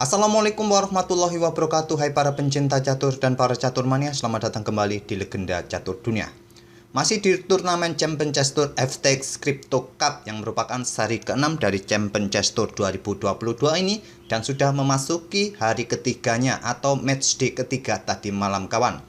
Assalamualaikum warahmatullahi wabarakatuh. Hai para pencinta catur dan para catur mania, selamat datang kembali di Legenda Catur Dunia. Masih di turnamen Champion Chess Tour FTX Crypto Cup yang merupakan seri ke-6 dari Champion Chess Tour 2022 ini, dan sudah memasuki hari ketiganya atau matchday ketiga tadi malam kawan.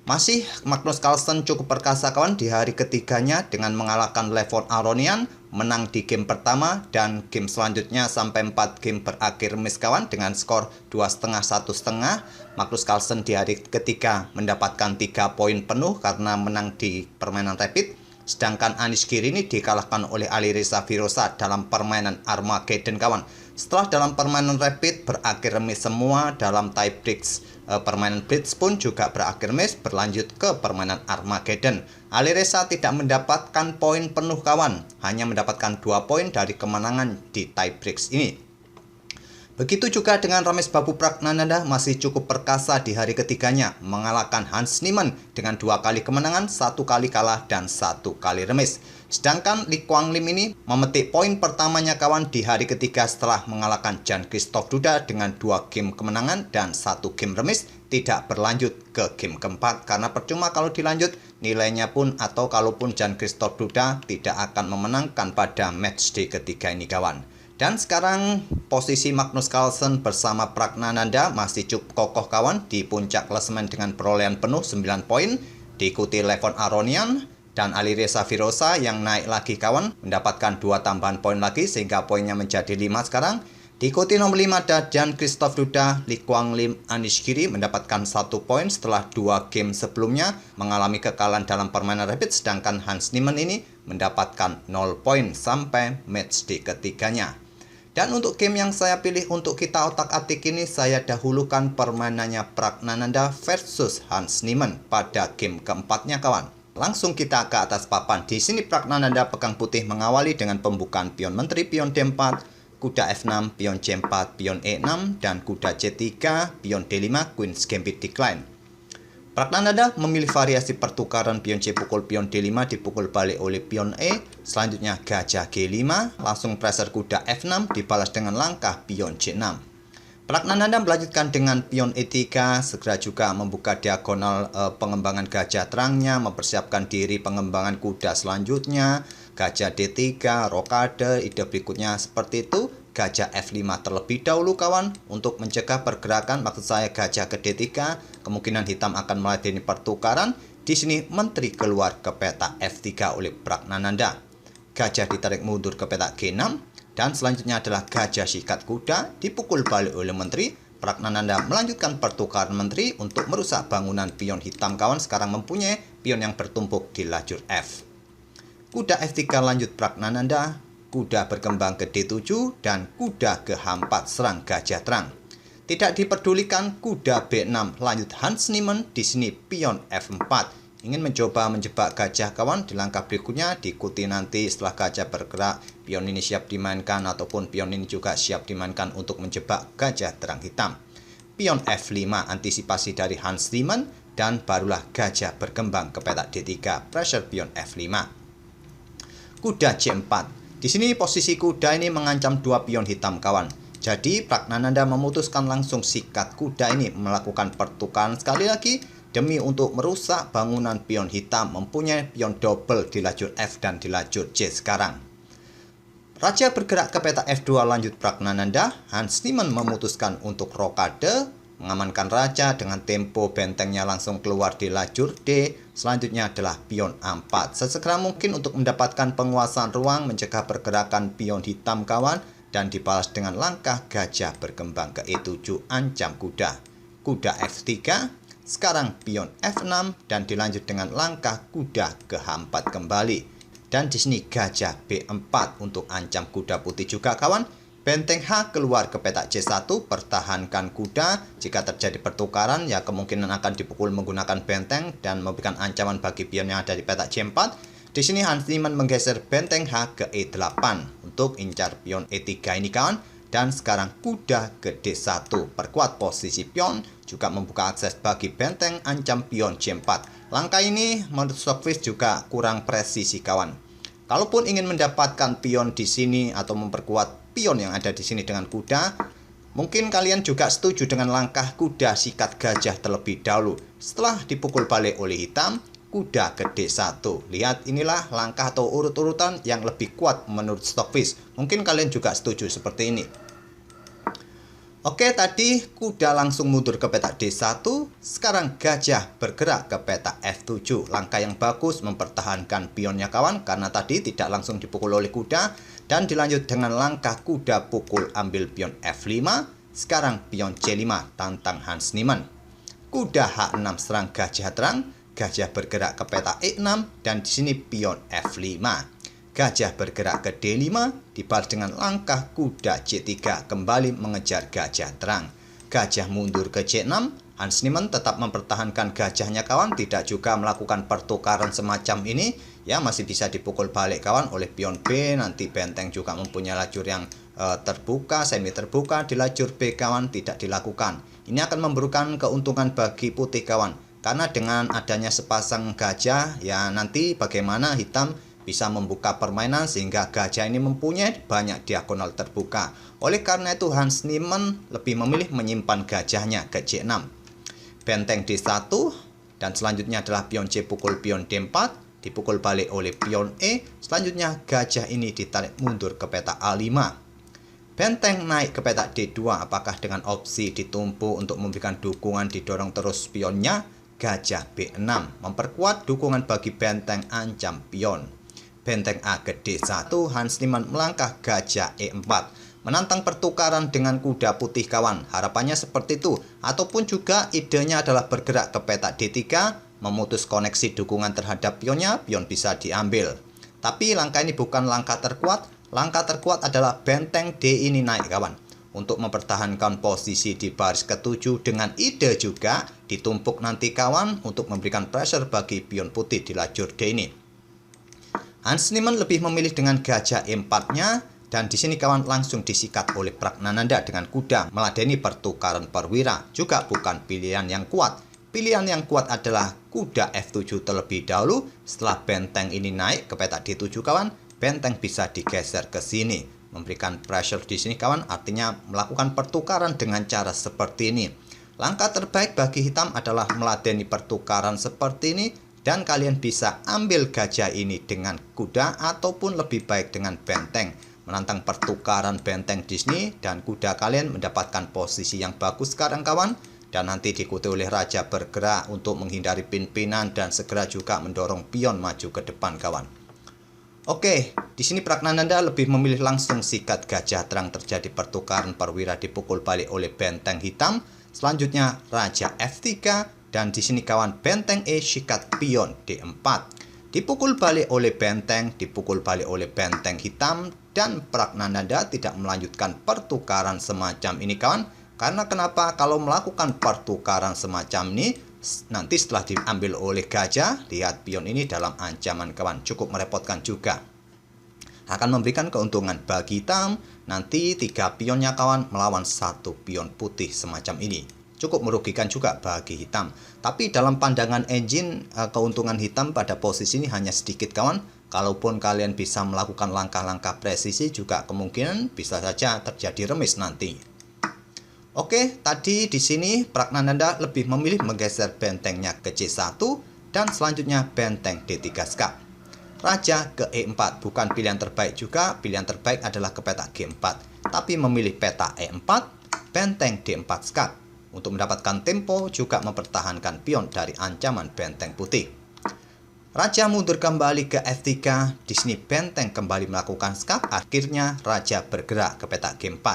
Masih Magnus Carlsen cukup perkasa kawan di hari ketiganya dengan mengalahkan Levon Aronian, menang di game pertama dan game selanjutnya sampai 4 game berakhir miss kawan dengan skor 2,5 1,5. Magnus Carlsen di hari ketiga mendapatkan 3 poin penuh karena menang di permainan rapid, sedangkan Anish Giri ini dikalahkan oleh Alireza Firoza dalam permainan Armageddon kawan. Setelah dalam permainan rapid berakhir miss semua, dalam tie breaks permainan blitz pun juga berakhir miss, berlanjut ke permainan Armageddon. Alireza tidak mendapatkan poin penuh kawan, hanya mendapatkan 2 poin dari kemenangan di tie breaks ini. Begitu juga dengan Ramesh Babu Pragnananda, masih cukup perkasa di hari ketiganya, mengalahkan Hans Niemann dengan 2 kali kemenangan, 1 kali kalah dan 1 kali remis. Sedangkan Lee Kwang Lim ini memetik poin pertamanya kawan di hari ketiga setelah mengalahkan Jan-Christophe Duda dengan 2 game kemenangan dan 1 game remis, tidak berlanjut ke game keempat karena percuma kalau dilanjut, nilainya pun atau kalaupun Jan-Christophe Duda tidak akan memenangkan pada matchday ketiga ini kawan. Dan sekarang posisi Magnus Carlsen bersama Pragnananda masih cukup kokoh kawan di puncak klasemen dengan perolehan penuh 9 poin, diikuti Levon Aronian dan Alireza Firoza yang naik lagi kawan, mendapatkan 2 tambahan poin lagi sehingga poinnya menjadi 5 sekarang. Diikuti nomor 5 ada Jan-Christophe Duda, Lee Kwang Lim, Anish Giri mendapatkan 1 poin setelah 2 game sebelumnya mengalami kekalahan dalam permainan rapid, sedangkan Hans Niemann ini mendapatkan 0 poin sampai matchday ketiganya. Dan untuk game yang saya pilih untuk kita otak-atik ini, saya dahulukan permainannya Pragnananda versus Hans Niemann pada game keempatnya kawan. Langsung kita ke atas papan. Di sini Pragnananda pegang putih mengawali dengan pembukaan pion menteri, pion D4, kuda F6, pion C4, pion E6, dan kuda C3, pion D5, Queen's Gambit decline. Pragnananda memilih variasi pertukaran pion C pukul pion D5 dipukul balik oleh pion E, selanjutnya gajah G5, langsung pressure kuda F6 dibalas dengan langkah pion C6. Pragnananda melanjutkan dengan pion E3, segera juga membuka diagonal pengembangan gajah terangnya, mempersiapkan diri pengembangan kuda selanjutnya, gajah D3, rokade, ide berikutnya seperti itu. Gajah F5 terlebih dahulu kawan untuk mencegah pergerakan, maksud saya gajah ke D3, kemungkinan hitam akan meladeni pertukaran. Di sini menteri keluar ke peta F3 oleh Pragnananda. Gajah ditarik mundur ke peta G6 dan selanjutnya adalah gajah sikat kuda dipukul balik oleh menteri. Pragnananda melanjutkan pertukaran menteri untuk merusak bangunan pion hitam kawan, sekarang mempunyai pion yang bertumpuk di lajur F. Kuda F3 lanjut Pragnananda, kuda berkembang ke D7 dan kuda ke H4 serang gajah terang. Tidak diperdulikan kuda B6 lanjut Hans Niemann, di sini pion F4. Ingin mencoba menjebak gajah kawan, di langkah berikutnya diikuti nanti setelah gajah bergerak, pion ini siap dimainkan ataupun pion ini juga siap dimainkan untuk menjebak gajah terang hitam. Pion F5 antisipasi dari Hans Niemann dan barulah gajah berkembang ke petak D3, pressure pion F5. Kuda C4. Di sini posisi kuda ini mengancam 2 pion hitam kawan. Jadi Pragnananda memutuskan langsung sikat kuda ini melakukan pertukaran sekali lagi demi untuk merusak bangunan pion hitam, mempunyai pion double di lajur F dan di lajur J sekarang. Raja bergerak ke peta F2 lanjut Pragnananda. Hans Niemann memutuskan untuk rokade, mengamankan raja dengan tempo bentengnya langsung keluar di lajur D. Selanjutnya adalah pion A4. Sesegera mungkin untuk mendapatkan penguasaan ruang, mencegah pergerakan pion hitam kawan, dan dibalas dengan langkah gajah berkembang ke E7 ancam kuda. Kuda F3, sekarang pion F6 dan dilanjut dengan langkah kuda ke H4 kembali. Dan di sini gajah B4 untuk ancam kuda putih juga kawan. Benteng H keluar ke petak C1, pertahankan kuda. Jika terjadi pertukaran, ya kemungkinan akan dipukul menggunakan benteng dan memberikan ancaman bagi pion yang ada di petak C4. Di sini Hans Niemann menggeser benteng H ke E8 untuk incar pion E3 ini kawan. Dan sekarang kuda ke D1, perkuat posisi pion, juga membuka akses bagi benteng ancam pion C4. Langkah ini menurut Stockfish juga kurang presisi kawan. Kalaupun ingin mendapatkan pion di sini atau memperkuat pion yang ada di sini dengan kuda, Mungkin kalian juga setuju dengan langkah kuda sikat gajah terlebih dahulu. Setelah dipukul balik oleh hitam, kuda ke D1. Lihat, inilah langkah atau urut-urutan yang lebih kuat menurut Stockfish. Mungkin kalian juga setuju seperti ini. Oke, tadi kuda langsung mundur ke petak D1, sekarang gajah bergerak ke petak F7. Langkah yang bagus mempertahankan pionnya kawan, karena tadi tidak langsung dipukul oleh kuda. Dan dilanjut dengan langkah kuda pukul ambil pion F5, sekarang pion C5 tantang Hans Niemann. Kuda H6 serang gajah terang, gajah bergerak ke petak E6, dan di sini pion F5. Gajah bergerak ke D5, dibalas dengan langkah kuda C3 kembali mengejar gajah terang. Gajah mundur ke C6, Hans Niemann tetap mempertahankan gajahnya kawan, tidak juga melakukan pertukaran semacam ini. Ya, masih bisa dipukul balik kawan oleh pion B, nanti benteng juga mempunyai lajur yang terbuka, semi terbuka. Di lajur B kawan tidak dilakukan. Ini akan memberikan keuntungan bagi putih kawan, karena dengan adanya sepasang gajah, ya nanti bagaimana hitam bisa membuka permainan sehingga gajah ini mempunyai banyak diagonal terbuka. Oleh karena itu Hans Niemann lebih memilih menyimpan gajahnya ke C6. Benteng D1 dan selanjutnya adalah pion C pukul pion D4, dipukul balik oleh pion E. Selanjutnya gajah ini ditarik mundur ke petak A5. Benteng naik ke petak D2, apakah dengan opsi ditumpu untuk memberikan dukungan didorong terus pionnya? Gajah B6 memperkuat dukungan bagi benteng ancam pion. Benteng A ke D1, Hans Niemann melangkah gajah E4, menantang pertukaran dengan kuda putih kawan. Harapannya seperti itu, ataupun juga idenya adalah bergerak ke petak D3, memutus koneksi dukungan terhadap pionnya, pion bisa diambil. Tapi langkah ini bukan langkah terkuat. Langkah terkuat adalah benteng D ini naik kawan, untuk mempertahankan posisi di baris ke-7 dengan ide juga ditumpuk nanti kawan untuk memberikan pressure bagi pion putih di lajur D ini. Hans Niemann lebih memilih dengan gajah E4-nya, dan di sini kawan langsung disikat oleh Pragnananda dengan kuda meladeni pertukaran perwira. Juga bukan pilihan yang kuat. Pilihan yang kuat adalah kuda F7 terlebih dahulu. Setelah benteng ini naik ke petak D7 kawan, benteng bisa digeser ke sini, memberikan pressure di sini kawan, artinya melakukan pertukaran dengan cara seperti ini. Langkah terbaik bagi hitam adalah meladeni pertukaran seperti ini, dan kalian bisa ambil gajah ini dengan kuda ataupun lebih baik dengan benteng. Menantang pertukaran benteng di sini dan kuda kalian mendapatkan posisi yang bagus sekarang kawan. Dan nanti diikuti oleh raja bergerak untuk menghindari pin-pinan dan segera juga mendorong pion maju ke depan kawan. Oke, di sini Pragnananda lebih memilih langsung sikat gajah terang, terjadi pertukaran perwira dipukul balik oleh benteng hitam. Selanjutnya raja F3. Dan di sini kawan benteng E sikat pion D4. Dipukul balik oleh benteng, dipukul balik oleh benteng hitam, dan Pragnananda tidak melanjutkan pertukaran semacam ini kawan. Karena kenapa? Kalau melakukan pertukaran semacam ini, nanti setelah diambil oleh gajah, lihat pion ini dalam ancaman kawan, cukup merepotkan juga. Akan memberikan keuntungan bagi hitam, nanti 3 pionnya kawan melawan 1 pion putih semacam ini. Cukup merugikan juga bagi hitam. Tapi dalam pandangan engine, keuntungan hitam pada posisi ini hanya sedikit kawan. Kalaupun kalian bisa melakukan langkah-langkah presisi, juga kemungkinan bisa saja terjadi remis nanti. Oke, tadi di sini Pragnananda lebih memilih menggeser bentengnya ke C1 dan selanjutnya benteng D3 skak. Raja ke E4 bukan pilihan terbaik juga. Pilihan terbaik adalah ke petak G4. Tapi memilih peta E4, benteng D4 skak. Untuk mendapatkan tempo juga mempertahankan pion dari ancaman benteng putih. Raja mundur kembali ke F3. Di sini benteng kembali melakukan skak. Akhirnya raja bergerak ke petak G4.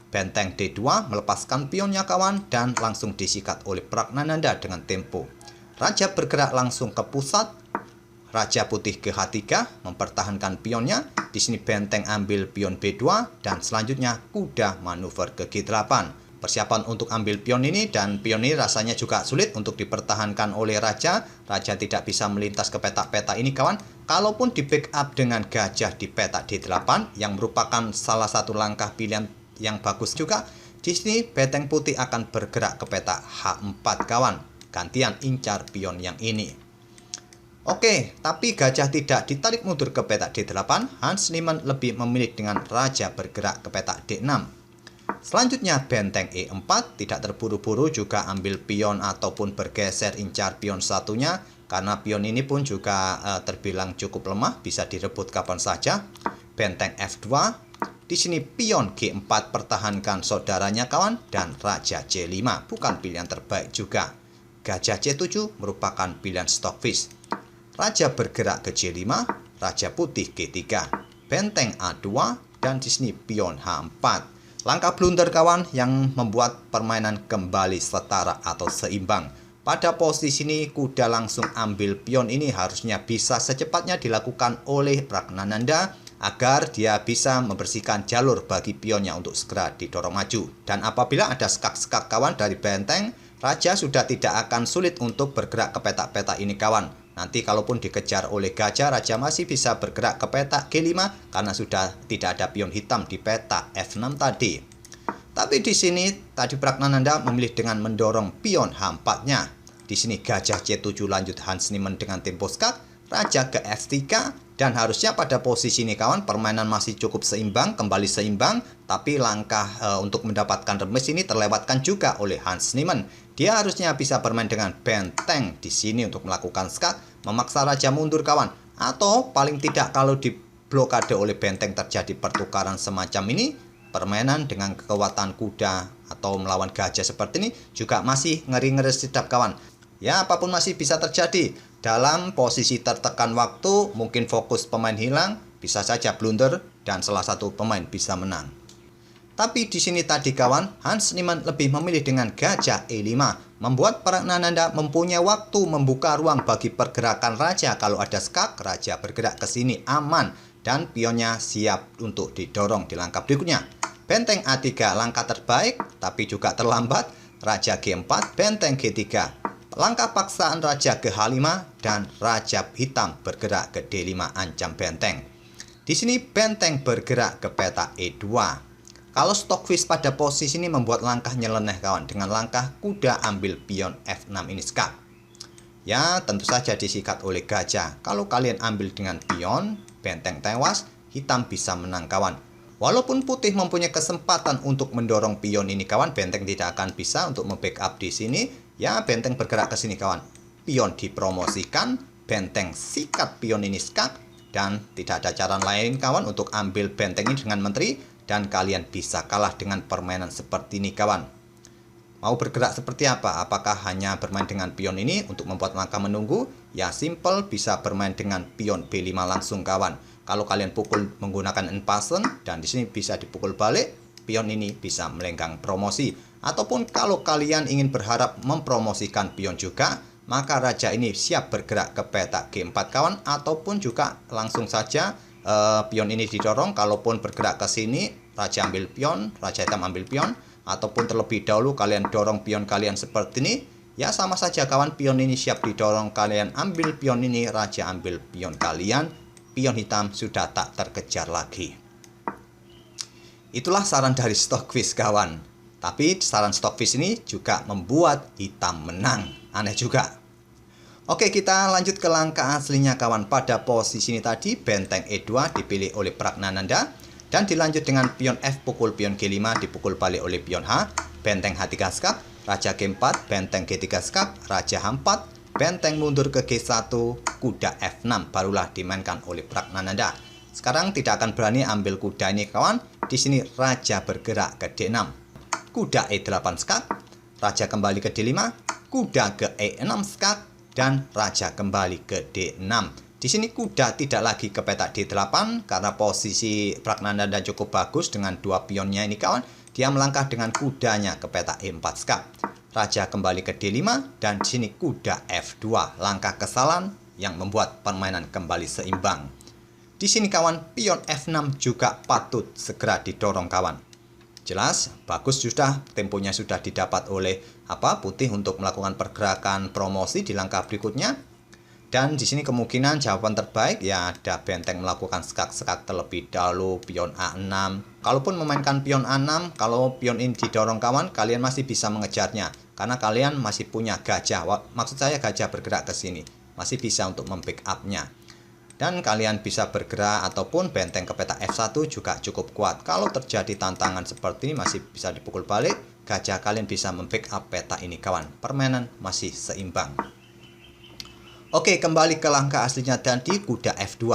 Benteng D2 melepaskan pionnya kawan dan langsung disikat oleh Pragnananda dengan tempo. Raja bergerak langsung ke pusat. Raja putih ke H3 mempertahankan pionnya. Di sini benteng ambil pion B2 dan selanjutnya kuda manuver ke G8. Persiapan untuk ambil pion ini, dan pion ini rasanya juga sulit untuk dipertahankan oleh raja. Raja tidak bisa melintas ke petak-petak ini kawan. Kalaupun di backup dengan gajah di petak D8 yang merupakan salah satu langkah pilihan yang bagus juga. Di sini benteng putih akan bergerak ke petak H4 kawan. Gantian incar pion yang ini. Oke, tapi gajah tidak ditarik mundur ke petak D8. Hans Niemann lebih memilih dengan raja bergerak ke petak D6. Selanjutnya benteng E4 tidak terburu-buru juga ambil pion ataupun bergeser incar pion satunya, karena pion ini pun juga terbilang cukup lemah, bisa direbut kapan saja. Benteng F2, di sini pion G4 pertahankan saudaranya kawan, dan raja C5 bukan pilihan terbaik juga. Gajah C7 merupakan pilihan stockfish. Raja bergerak ke C5, raja putih G3, benteng A2, dan di sini pion H4. Langkah blunder kawan yang membuat permainan kembali setara atau seimbang. Pada posisi ini kuda langsung ambil pion ini harusnya bisa secepatnya dilakukan oleh Pragnananda agar dia bisa membersihkan jalur bagi pionnya untuk segera didorong maju. Dan apabila ada skak-skak kawan dari benteng, raja sudah tidak akan sulit untuk bergerak ke petak-petak ini kawan. Nanti kalaupun dikejar oleh gajah, raja masih bisa bergerak ke petak G5 karena sudah tidak ada pion hitam di petak F6 tadi. Tapi di sini tadi Pragnananda memilih dengan mendorong pion H4-nya. Di sini gajah C7 lanjut Hans Niemann dengan tempo skak, raja ke F3, dan harusnya pada posisi ini kawan permainan masih cukup seimbang, kembali seimbang, tapi langkah untuk mendapatkan remis ini terlewatkan juga oleh Hans Niemann. Dia harusnya bisa bermain dengan benteng di sini untuk melakukan skak, memaksa raja mundur kawan, atau paling tidak kalau diblokade oleh benteng terjadi pertukaran semacam ini, permainan dengan kekuatan kuda atau melawan gajah seperti ini juga masih ngeri-ngeri sedap kawan. Ya, apapun masih bisa terjadi. Dalam posisi tertekan waktu, mungkin fokus pemain hilang, bisa saja blunder, dan salah satu pemain bisa menang. Tapi di sini tadi kawan, Hans Niemann lebih memilih dengan gajah E5, membuat Pragnananda mempunyai waktu membuka ruang bagi pergerakan raja. Kalau ada skak, raja bergerak ke sini aman, dan pionnya siap untuk didorong di langkah berikutnya. Benteng A3 langkah terbaik, tapi juga terlambat. Raja G4, benteng G3. Langkah paksaan raja ke H5 dan raja hitam bergerak ke D5 ancam benteng. Di sini benteng bergerak ke peta E2. Kalau stockfish pada posisi ini membuat langkah nyeleneh kawan dengan langkah kuda ambil pion F6 ini skak. Ya, tentu saja disikat oleh gajah. Kalau kalian ambil dengan pion, benteng tewas, hitam bisa menang kawan. Walaupun putih mempunyai kesempatan untuk mendorong pion ini kawan, benteng tidak akan bisa untuk membackup di sini. Ya, benteng bergerak ke sini kawan. Pion dipromosikan, benteng sikat pion ini skak, dan tidak ada cara lain kawan untuk ambil benteng ini dengan menteri, dan kalian bisa kalah dengan permainan seperti ini kawan. Mau bergerak seperti apa? Apakah hanya bermain dengan pion ini untuk membuat langkah menunggu? Ya, simple, bisa bermain dengan pion B5 langsung kawan. Kalau kalian pukul menggunakan en passant, dan di sini bisa dipukul balik, pion ini bisa melenggang promosi. Ataupun kalau kalian ingin berharap mempromosikan pion juga, maka raja ini siap bergerak ke peta G4 kawan, ataupun juga langsung saja pion ini didorong. Kalaupun bergerak ke sini, raja ambil pion, raja hitam ambil pion, ataupun terlebih dahulu kalian dorong pion kalian seperti ini, ya sama saja kawan, pion ini siap didorong, kalian ambil pion ini, raja ambil pion kalian, pion hitam sudah tak terkejar lagi. Itulah saran dari stockfish kawan. Tapi saran stockfish ini juga membuat hitam menang. Aneh juga. Oke, kita lanjut ke langkah aslinya kawan. Pada posisi ini tadi benteng E2 dipilih oleh Pragnananda, dan dilanjut dengan pion F pukul pion G5 dipukul balik oleh pion H, benteng H3 skak, raja G4, benteng G3 skak, raja H4, benteng mundur ke G1, kuda F6 barulah dimainkan oleh Pragnananda. Sekarang tidak akan berani ambil kuda ini kawan. Di sini raja bergerak ke D6. Kuda E8 skak, raja kembali ke D5, kuda ke E6 skak, dan raja kembali ke D6. Di sini kuda tidak lagi ke petak D8 karena posisi Pragnananda cukup bagus dengan dua pionnya ini kawan. Dia melangkah dengan kudanya ke petak E4 skak. Raja kembali ke D5 dan di sini kuda F2. Langkah kesalahan yang membuat permainan kembali seimbang. Di sini kawan, pion F6 juga patut segera didorong kawan. Jelas, bagus sudah, temponya sudah didapat oleh putih untuk melakukan pergerakan promosi di langkah berikutnya. Dan di sini kemungkinan jawaban terbaik ya ada benteng melakukan skak-skak terlebih dahulu pion A6. Kalaupun memainkan pion A6, kalau pion ini didorong kawan, kalian masih bisa mengejarnya karena kalian masih punya gajah. Maksud saya gajah bergerak ke sini, masih bisa untuk membackupnya. Dan kalian bisa bergerak ataupun benteng ke peta F1 juga cukup kuat. Kalau terjadi tantangan seperti ini masih bisa dipukul balik, gajah kalian bisa membackup peta ini kawan. Permainan masih seimbang. Oke, kembali ke langkah aslinya tadi, kuda F2.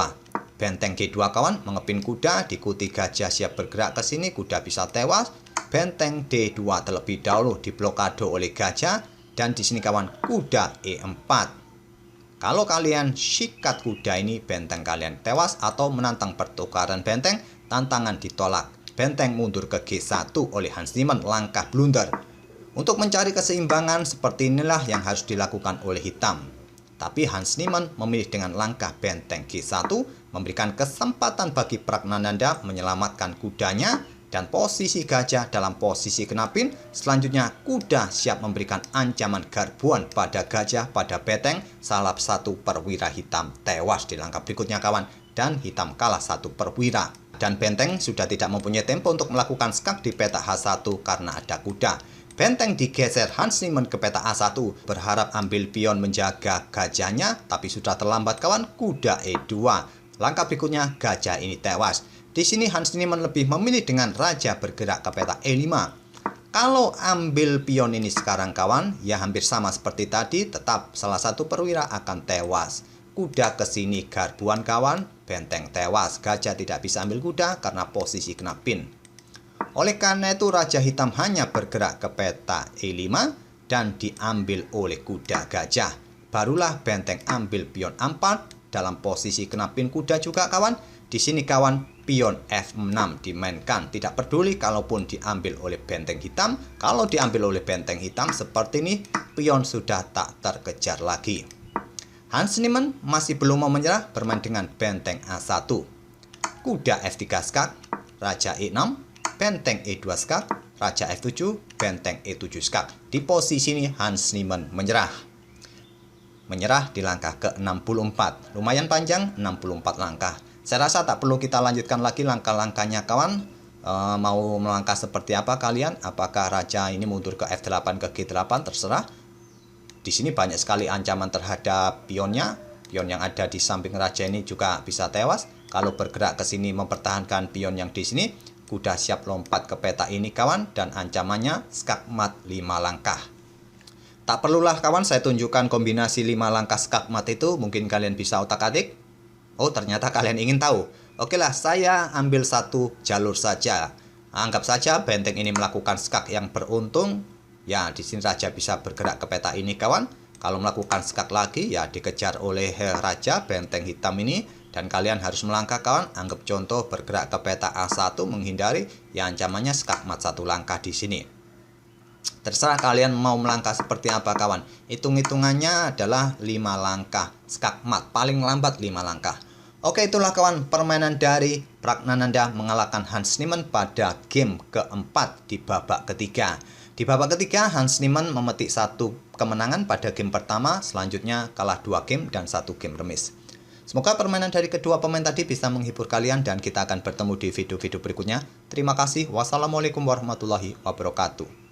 Benteng G2 kawan, mengepin kuda, diikuti gajah siap bergerak ke sini, kuda bisa tewas. Benteng D2 terlebih dahulu diblokade oleh gajah, dan di sini kawan kuda E4. Kalau kalian sikat kuda ini, benteng kalian tewas atau menantang pertukaran benteng, tantangan ditolak. Benteng mundur ke G1 oleh Hans Niemann, langkah blunder. Untuk mencari keseimbangan seperti inilah yang harus dilakukan oleh hitam. Tapi Hans Niemann memilih dengan langkah benteng G1, memberikan kesempatan bagi Pragnananda menyelamatkan kudanya, dan posisi gajah dalam posisi kenapin. Selanjutnya kuda siap memberikan ancaman garbuan pada gajah pada benteng. Salah satu perwira hitam tewas di langkah berikutnya kawan, dan hitam kalah 1 perwira. Dan benteng sudah tidak mempunyai tempo untuk melakukan skak di peta H1 karena ada kuda. Benteng digeser Hans Niemann ke peta A1, berharap ambil pion menjaga gajahnya, tapi sudah terlambat kawan, kuda E2. Langkah berikutnya gajah ini tewas. Di sini Hans Niemann lebih memilih dengan raja bergerak ke peta E5. Kalau ambil pion ini sekarang kawan, ya hampir sama seperti tadi, tetap salah satu perwira akan tewas. Kuda ke sini garbuan kawan, benteng tewas. Gajah tidak bisa ambil kuda karena posisi kena pin. Oleh karena itu raja hitam hanya bergerak ke peta E5 dan diambil oleh kuda gajah. Barulah benteng ambil pion 4 dalam posisi kena pin kuda juga kawan. Di sini kawan, pion F6 dimainkan. Tidak peduli kalaupun diambil oleh benteng hitam. Kalau diambil oleh benteng hitam seperti ini, pion sudah tak terkejar lagi. Hans Niemann masih belum mau menyerah, bermain dengan benteng A1. Kuda F3 skak, raja E6, benteng E2 skak, raja F7, benteng E7 skak. Di posisi ini Hans Niemann menyerah. Menyerah di langkah ke-64. Lumayan panjang, 64 langkah. Saya rasa tak perlu kita lanjutkan lagi langkah-langkahnya kawan. Mau melangkah seperti apa kalian? Apakah raja ini mundur ke F8 ke G8? Terserah. Di sini banyak sekali ancaman terhadap pionnya. Pion yang ada di samping raja ini juga bisa tewas. Kalau bergerak ke sini mempertahankan pion yang di sini, kuda siap lompat ke peta ini kawan. Dan ancamannya skakmat 5 langkah. Tak perlulah kawan saya tunjukkan kombinasi 5 langkah skakmat itu. Mungkin kalian bisa otak-atik. Oh, ternyata kalian ingin tahu. Oke lah, saya ambil satu jalur saja. Anggap saja benteng ini melakukan skak yang beruntung. Ya, di sini raja bisa bergerak ke peta ini kawan. Kalau melakukan skak lagi, ya dikejar oleh raja benteng hitam ini. Dan kalian harus melangkah kawan. Anggap contoh bergerak ke peta A1 menghindari. Ya, ancamannya skakmat 1 langkah di sini. Terserah kalian mau melangkah seperti apa kawan. Hitung-hitungannya adalah 5 langkah skakmat. Paling lambat 5 langkah. Oke, itulah kawan permainan dari Pragnananda mengalahkan Hans Niemann pada game keempat di babak ketiga. Di babak ketiga Hans Niemann memetik 1 kemenangan pada game pertama. Selanjutnya kalah 2 game dan 1 game remis. Semoga permainan dari kedua pemain tadi bisa menghibur kalian dan kita akan bertemu di video-video berikutnya. Terima kasih. Wassalamualaikum warahmatullahi wabarakatuh.